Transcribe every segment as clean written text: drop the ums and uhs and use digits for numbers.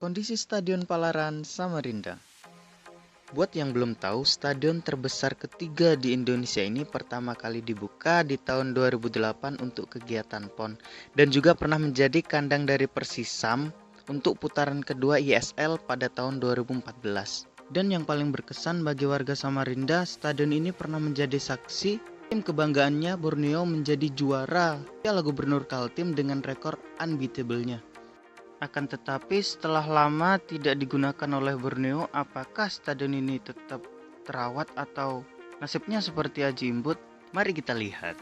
Kondisi Stadion Palaran, Samarinda. Buat yang belum tahu, stadion terbesar ketiga di Indonesia ini pertama kali dibuka di tahun 2008 untuk kegiatan PON dan juga pernah menjadi kandang dari Persisam untuk putaran kedua ISL pada tahun 2014. Dan yang paling berkesan bagi warga Samarinda, stadion ini pernah menjadi saksi tim kebanggaannya Borneo menjadi juara Piala Gubernur Kaltim dengan rekor unbeatable-nya. Akan tetapi setelah lama tidak digunakan oleh Borneo, apakah stadion ini tetap terawat atau nasibnya seperti Aji Imbut? Mari kita lihat.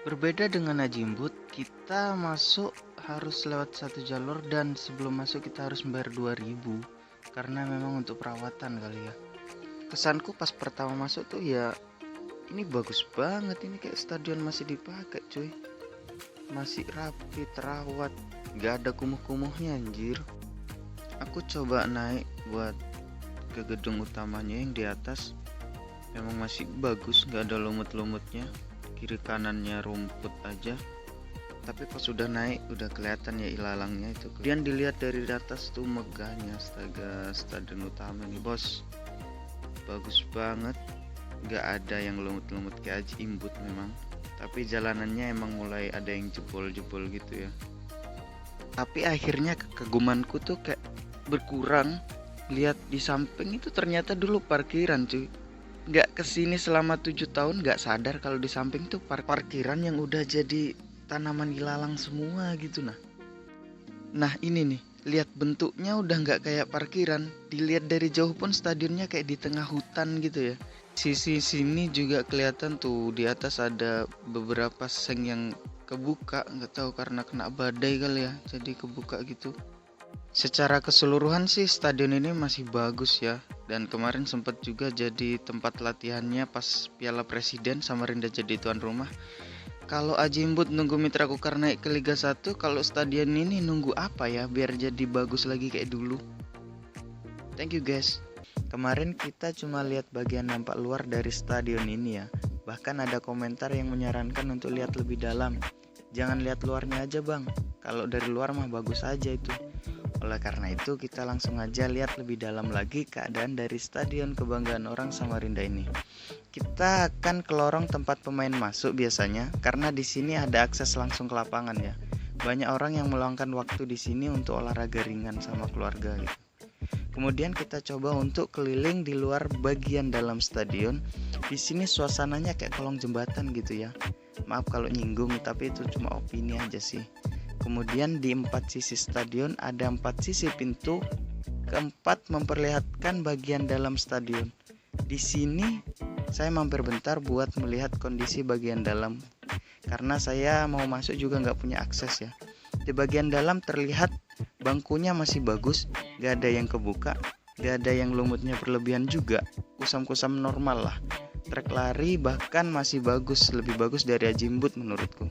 Berbeda dengan Aji Imbut, kita masuk harus lewat satu jalur dan sebelum masuk kita harus membayar 2.000 karena memang untuk perawatan kali ya. Kesanku pas pertama masuk tuh ya, ini bagus banget, ini kayak stadion masih dipakai cuy. Masih rapi, terawat, gak ada kumuh-kumuhnya anjir. Aku coba naik buat ke gedung utamanya yang di atas. Memang masih bagus, gak ada lumut-lumutnya. Kiri kanannya rumput aja. Tapi pas sudah naik udah kelihatan ya ilalangnya itu. Kemudian dilihat dari atas tuh megahnya, astaga, stadion utama nih bos. Bagus banget. Gak ada yang lumut-lumut kayak Aji Imbut memang. Tapi jalanannya emang mulai ada yang jebol-jebol gitu ya. Tapi akhirnya kekagumanku tuh kayak berkurang. Lihat di samping itu ternyata dulu parkiran cuy. Gak kesini selama 7 tahun gak sadar kalau di samping tuh parkiran yang udah jadi tanaman ilalang semua gitu nah. Nah ini nih, lihat bentuknya udah gak kayak parkiran. Dilihat dari jauh pun stadionnya kayak di tengah hutan gitu ya. Sisi sini juga kelihatan tuh di atas ada beberapa seng yang kebuka, nggak tahu karena kena badai kali ya, jadi kebuka gitu. Secara keseluruhan sih stadion ini masih bagus ya, dan kemarin sempat juga jadi tempat latihannya pas Piala Presiden Samarinda jadi tuan rumah. Kalau Aji Imbut nunggu Mitra Kukar naik ke Liga 1, kalau stadion ini nunggu apa ya biar jadi bagus lagi kayak dulu. Thank you guys. Kemarin kita cuma lihat bagian nampak luar dari stadion ini ya. Bahkan ada komentar yang menyarankan untuk lihat lebih dalam. Jangan lihat luarnya aja bang, kalau dari luar mah bagus aja itu. Oleh karena itu kita langsung aja lihat lebih dalam lagi keadaan dari stadion kebanggaan orang Samarinda ini. Kita akan ke lorong tempat pemain masuk biasanya, karena di sini ada akses langsung ke lapangan ya. Banyak orang yang meluangkan waktu di sini untuk olahraga ringan sama keluarga gitu. Kemudian kita coba untuk keliling di luar bagian dalam stadion. Di sini suasananya kayak kolong jembatan gitu ya. Maaf kalau nyinggung, tapi itu cuma opini aja sih. Kemudian di 4 sisi stadion ada 4 sisi pintu. Keempat memperlihatkan bagian dalam stadion. Di sini saya mampir bentar buat melihat kondisi bagian dalam. Karena saya mau masuk juga nggak punya akses ya. Di bagian dalam terlihat bangkunya masih bagus, gak ada yang kebuka, gak ada yang lumutnya berlebihan juga, kusam-kusam normal lah. Trek lari bahkan masih bagus, lebih bagus dari Aji Imbut menurutku.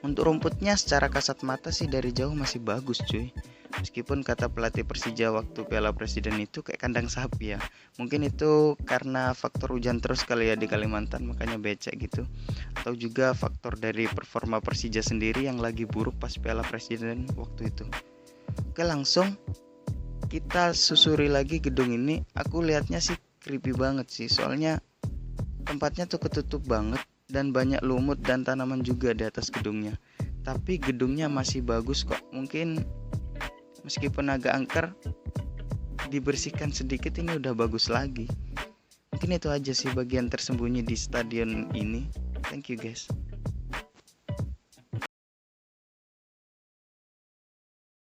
Untuk rumputnya secara kasat mata sih dari jauh masih bagus cuy. Meskipun kata pelatih Persija waktu Piala Presiden itu kayak kandang sapi ya. Mungkin itu karena faktor hujan terus kali ya di Kalimantan makanya becek gitu. Atau juga faktor dari performa Persija sendiri yang lagi buruk pas Piala Presiden waktu itu. Oke langsung kita susuri lagi gedung ini. Aku lihatnya sih creepy banget sih, soalnya tempatnya tuh ketutup banget dan banyak lumut dan tanaman juga di atas gedungnya. Tapi gedungnya masih bagus kok. Mungkin meskipun agak angker, dibersihkan sedikit ini udah bagus lagi. Mungkin itu aja sih bagian tersembunyi di stadion ini. Thank you guys.